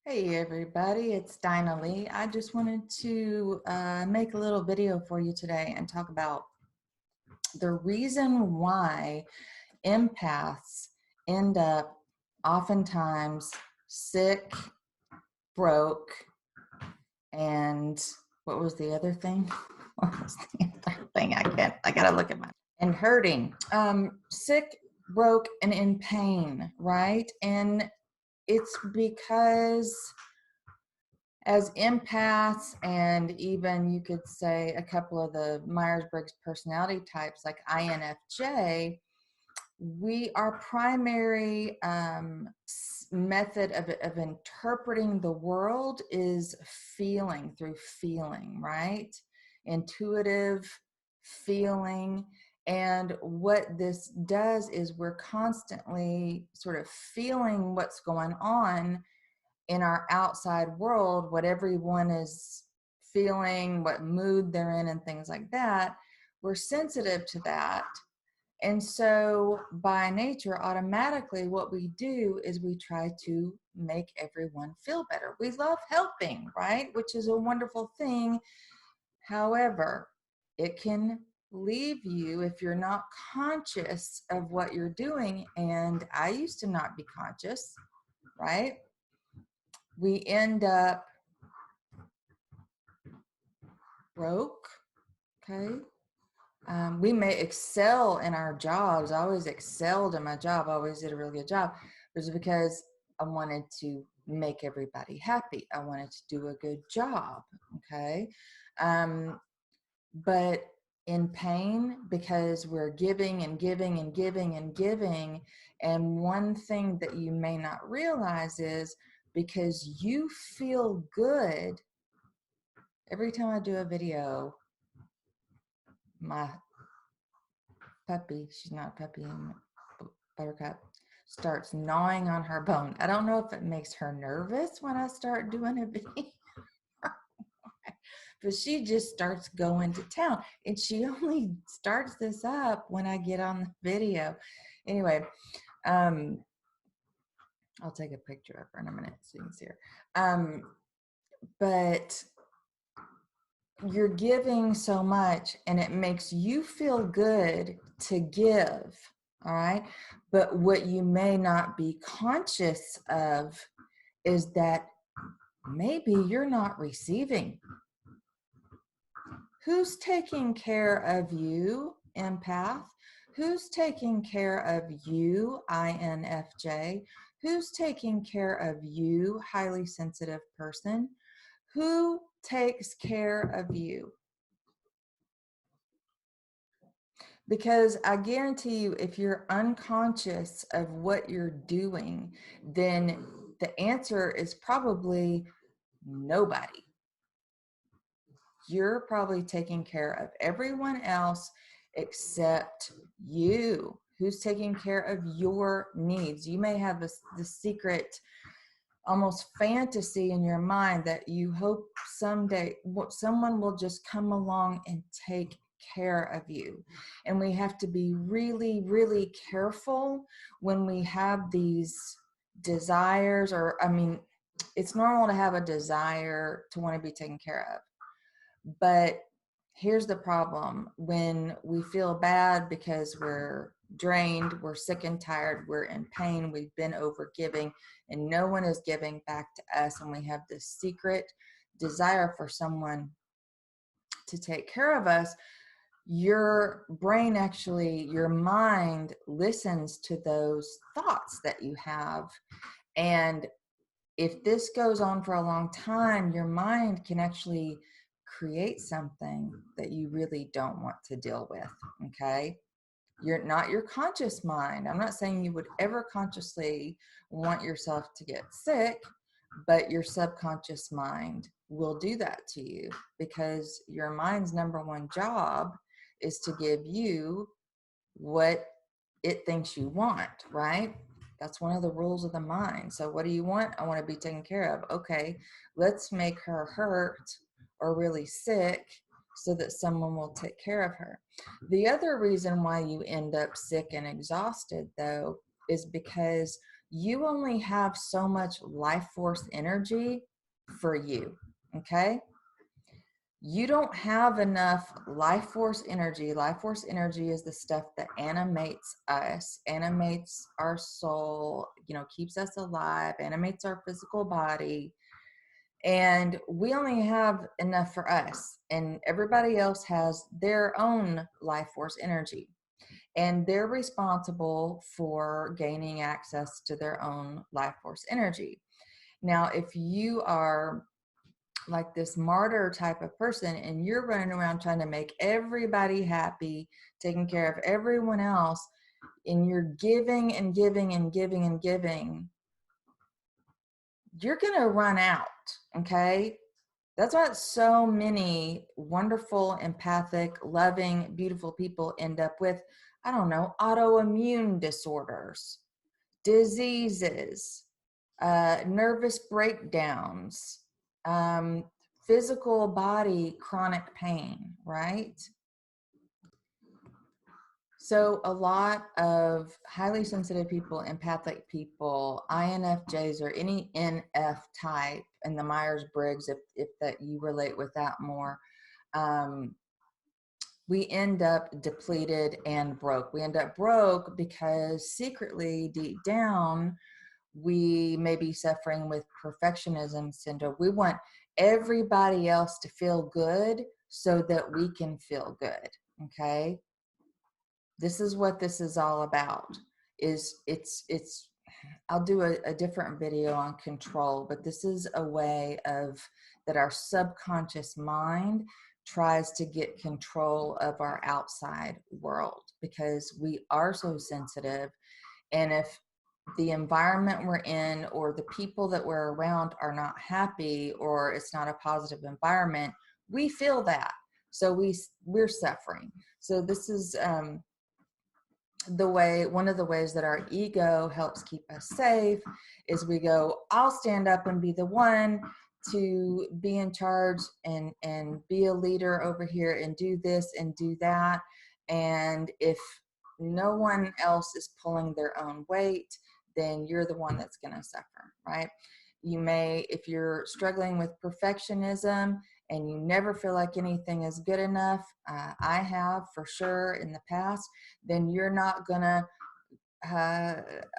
Hey everybody, it's Dinah Lee. I just wanted to make a little video for you today and talk about the reason why empaths end up oftentimes sick, broke, and what was the other thing? What was the other thing? I gotta look at mine. And hurting. Sick, broke, and in pain, right? And it's because as empaths, and even you could say a couple of the Myers-Briggs personality types like INFJ, our primary method of interpreting the world is feeling, through feeling, right? Intuitive feeling. And what this does is we're constantly sort of feeling what's going on in our outside world, what everyone is feeling, what mood they're in, and things like that. We're sensitive to that. And so by nature, automatically what we do is we try to make everyone feel better. We love helping, right? Which is a wonderful thing. However, it can leave you if you're not conscious of what you're doing. And I used to not be conscious, right? We end up broke, okay? We may excel in our jobs. I always excelled in my job. I always did a really good job. It was because I wanted to make everybody happy. I wanted to do a good job, okay? But in pain, because we're giving and giving and giving and giving, and one thing that you may not realize is because you feel good. Every time I do a video, my puppy, she's not a puppy, Buttercup, starts gnawing on her bone. I don't know if it makes her nervous when I start doing a video, but she just starts going to town. And she only starts this up when I get on the video. Anyway, I'll take a picture of her in a minute so you can see her. But you're giving so much and it makes you feel good to give, all right? But what you may not be conscious of is that maybe you're not receiving. Who's taking care of you, empath? Who's taking care of you, INFJ? Who's taking care of you, highly sensitive person? Who takes care of you? Because I guarantee you, if you're unconscious of what you're doing, then the answer is probably nobody. You're probably taking care of everyone else except you. Who's taking care of your needs? You may have this secret, almost fantasy in your mind that you hope someday someone will just come along and take care of you. And we have to be really, really careful when we have these desires, or I mean, it's normal to have a desire to want to be taken care of. But here's the problem: when we feel bad because we're drained, we're sick and tired, we're in pain, we've been over giving, and no one is giving back to us, and we have this secret desire for someone to take care of us, your brain, actually, your mind listens to those thoughts that you have. And if this goes on for a long time, your mind can actually create something that you really don't want to deal with, okay? You're not your conscious mind. I'm not saying you would ever consciously want yourself to get sick, but your subconscious mind will do that to you, because your mind's number one job is to give you what it thinks you want, right? That's one of the rules of the mind. So what do you want? I want to be taken care of. Okay, let's make her hurt or really sick so that someone will take care of her. The other reason why you end up sick and exhausted, though, is because you only have so much life force energy for you, okay? You don't have enough life force energy. Life force energy is the stuff that animates us, animates our soul, you know, keeps us alive, animates our physical body. And we only have enough for us, and everybody else has their own life force energy. And they're responsible for gaining access to their own life force energy. Now, if you are like this martyr type of person and you're running around trying to make everybody happy, taking care of everyone else, and you're giving and giving and giving and giving, you're going to run out, okay? That's why so many wonderful, empathic, loving, beautiful people end up with, I don't know, autoimmune disorders, diseases, nervous breakdowns, um, physical body chronic pain, right? So a lot of highly sensitive people, empathic people, INFJs or any NF type, and the Myers-Briggs, if that you relate with that more, we end up depleted and broke. We end up broke because secretly, deep down, we may be suffering with perfectionism syndrome. We want everybody else to feel good so that we can feel good, okay? This is what this is all about. It's I'll do a different video on control, but this is a way of that our subconscious mind tries to get control of our outside world because we are so sensitive. And if the environment we're in or the people that we're around are not happy or it's not a positive environment, we feel that. So we're suffering. So this is one of the ways that our ego helps keep us safe is we go, I'll stand up and be the one to be in charge and be a leader over here and do this and do that. And if no one else is pulling their own weight, then you're the one that's going to suffer, right? You may, if you're struggling with perfectionism and you never feel like anything is good enough, I have for sure in the past, then you're not going to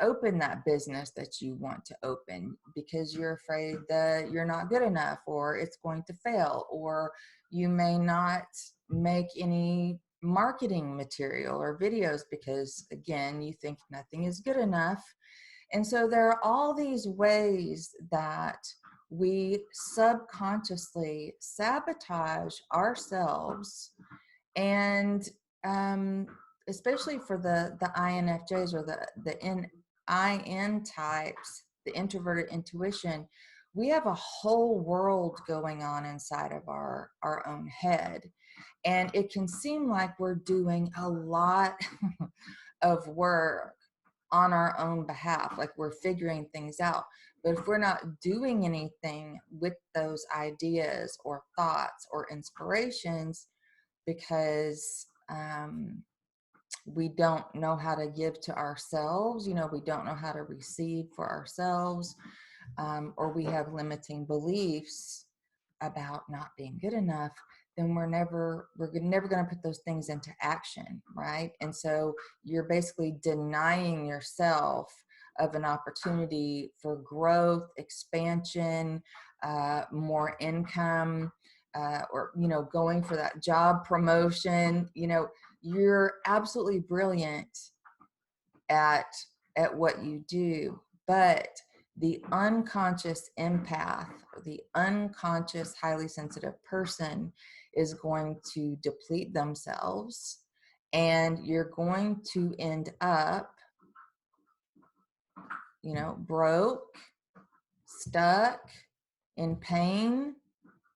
open that business that you want to open because you're afraid that you're not good enough or it's going to fail, or you may not make any marketing material or videos because, again, you think nothing is good enough. And so there are all these ways that we subconsciously sabotage ourselves, and especially for the INFJs or the IN types, the introverted intuition, we have a whole world going on inside of our own head. And it can seem like we're doing a lot of work on our own behalf, like we're figuring things out. But if we're not doing anything with those ideas or thoughts or inspirations, because we don't know how to give to ourselves, you know, we don't know how to receive for ourselves, or we have limiting beliefs about not being good enough, then we're never going to put those things into action, right? And so you're basically denying yourself of an opportunity for growth, expansion, more income, or, you know, going for that job promotion. You know, you're absolutely brilliant at what you do, but the unconscious empath or the unconscious highly sensitive person is going to deplete themselves, and you're going to end up, you know, broke, stuck, in pain,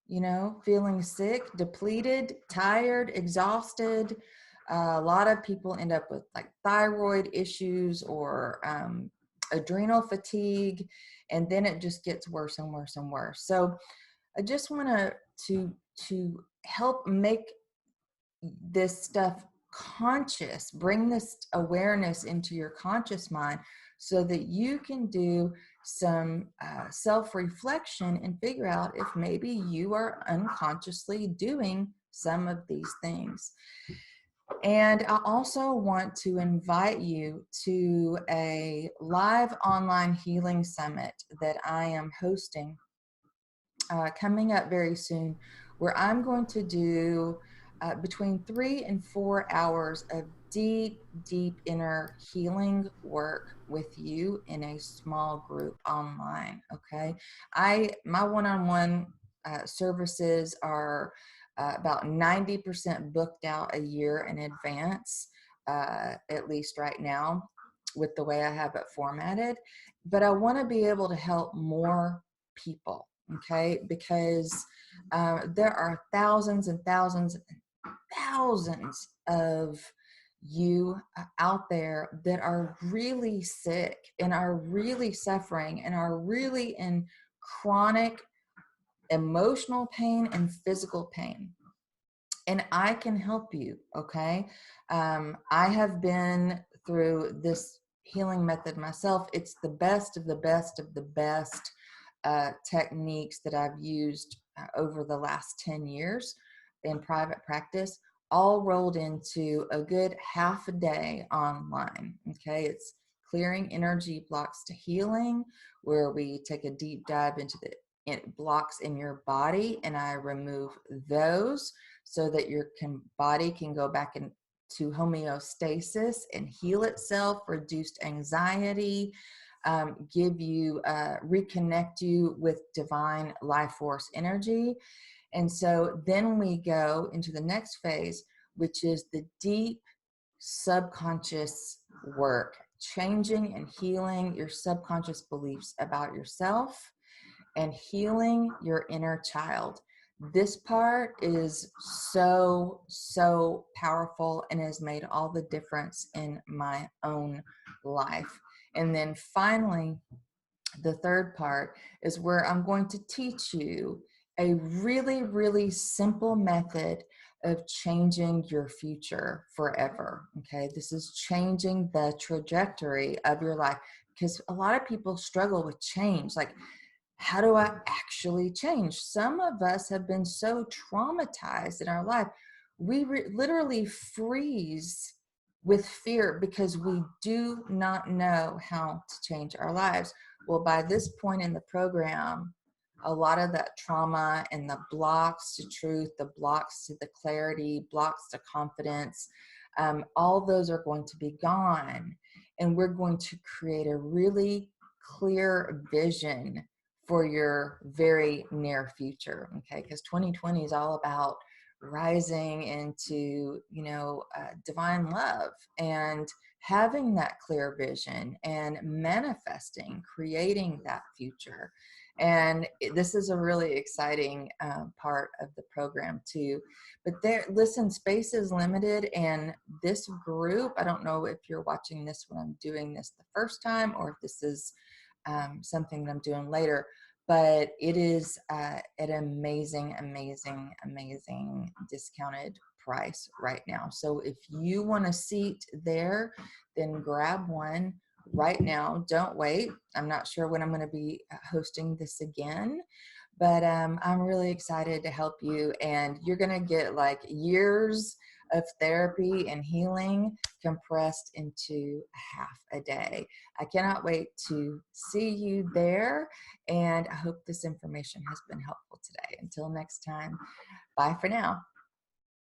you know, feeling sick, depleted, tired, exhausted. A lot of people end up with like thyroid issues or adrenal fatigue, and then it just gets worse and worse and worse. So I just want to help make this stuff conscious, bring this awareness into your conscious mind so that you can do some self-reflection and figure out if maybe you are unconsciously doing some of these things. And I also want to invite you to a live online healing summit that I am hosting coming up very soon, where I'm going to do between 3 and 4 hours of deep, deep inner healing work with you in a small group online. Okay, my one-on-one services are about 90% booked out a year in advance, at least right now, with the way I have it formatted. But I want to be able to help more people. Okay, because there are thousands and thousands and thousands of you out there that are really sick and are really suffering and are really in chronic emotional pain and physical pain. And I can help you. Okay, I have been through this healing method myself. It's the best of the best of the best techniques that I've used over the last 10 years in private practice, all rolled into a good half a day online. Okay, it's clearing energy blocks to healing, where we take a deep dive into the blocks in your body, and I remove those so that your body can go back into homeostasis and heal itself, reduced anxiety, give you, reconnect you with divine life force energy. And so then we go into the next phase, which is the deep subconscious work, changing and healing your subconscious beliefs about yourself and healing your inner child. This part is so, so powerful and has made all the difference in my own life. And then finally, the third part is where I'm going to teach you a really, really simple method of changing your future forever. Okay, this is changing the trajectory of your life, because a lot of people struggle with change. Like, how do I actually change? Some of us have been so traumatized in our life, we literally freeze with fear because we do not know how to change our lives. Well, by this point in the program, a lot of that trauma and the blocks to truth, the blocks to the clarity, blocks to confidence, all those are going to be gone. And we're going to create a really clear vision for your very near future. Okay, because 2020 is all about rising into, divine love and having that clear vision and manifesting, creating that future. And this is a really exciting part of the program too. But listen, space is limited, and this group, I don't know if you're watching this when I'm doing this the first time, or if this is something that I'm doing later, but it is an amazing, amazing, amazing discounted price right now. So if you want a seat there, then grab one right now. Don't wait. I'm not sure when I'm going to be hosting this again, but I'm really excited to help you, and you're going to get like years of therapy and healing compressed into half a day. I cannot wait to see you there, and I hope this information has been helpful today. Until next time, bye for now.